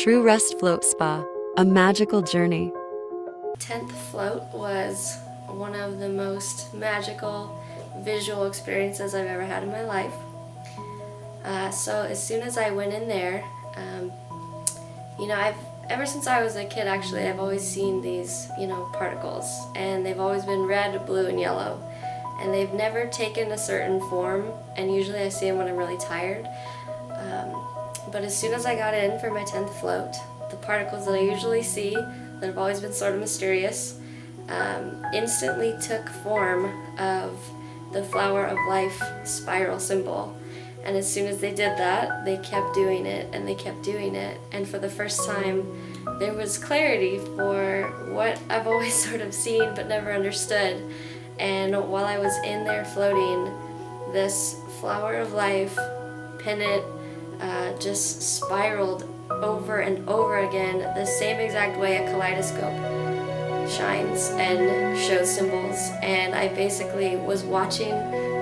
True Rest Float Spa, a magical journey. 10th float was one of the most magical visual experiences I've ever had in my life. So as soon as I went in there, I've ever since I was a kid, actually, I've always seen these, particles, and they've always been red, blue, and yellow, and they've never taken a certain form. And usually I see them when I'm really tired. But as soon as I got in for my 10th float, the particles that I usually see, that have always been sort of mysterious, instantly took form of the flower of life spiral symbol. And as soon as they did that, they kept doing it and they kept doing it. And for the first time, there was clarity for what I've always sort of seen but never understood. And while I was in there floating, this flower of life pennant just spiraled over and over again, the same exact way a kaleidoscope shines and shows symbols. And I basically was watching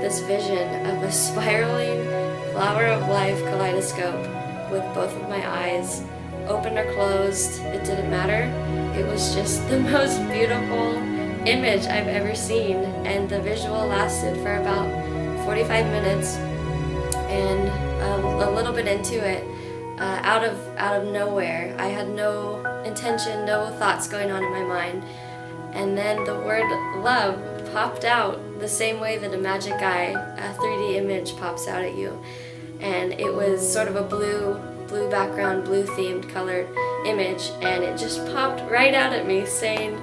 this vision of a spiraling flower of life kaleidoscope with both of my eyes open or closed. It didn't matter. It was just the most beautiful image I've ever seen, and the visual lasted for about 45 minutes. And a little bit into it, out of nowhere, I had no intention, no thoughts going on in my mind, and then the word love popped out the same way that a magic eye, a 3D image, pops out at you. And it was sort of a blue background, blue themed colored image, and it just popped right out at me saying,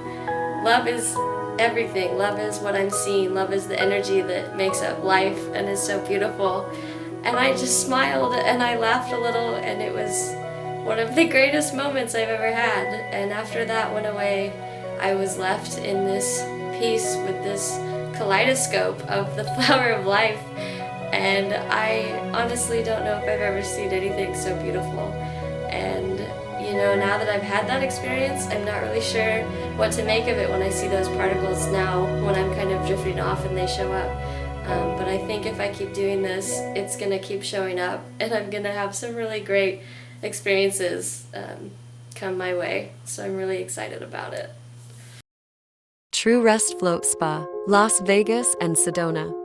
love is everything, love is what I'm seeing, love is the energy that makes up life and is so beautiful. And I just smiled and I laughed a little, and it was one of the greatest moments I've ever had. And after that went away, I was left in this piece with this kaleidoscope of the flower of life. And I honestly don't know if I've ever seen anything so beautiful. And now that I've had that experience, I'm not really sure what to make of it when I see those particles now, when I'm kind of drifting off and they show up. But I think if I keep doing this, it's going to keep showing up, and I'm going to have some really great experiences come my way. So I'm really excited about it. True Rest Float Spa, Las Vegas and Sedona.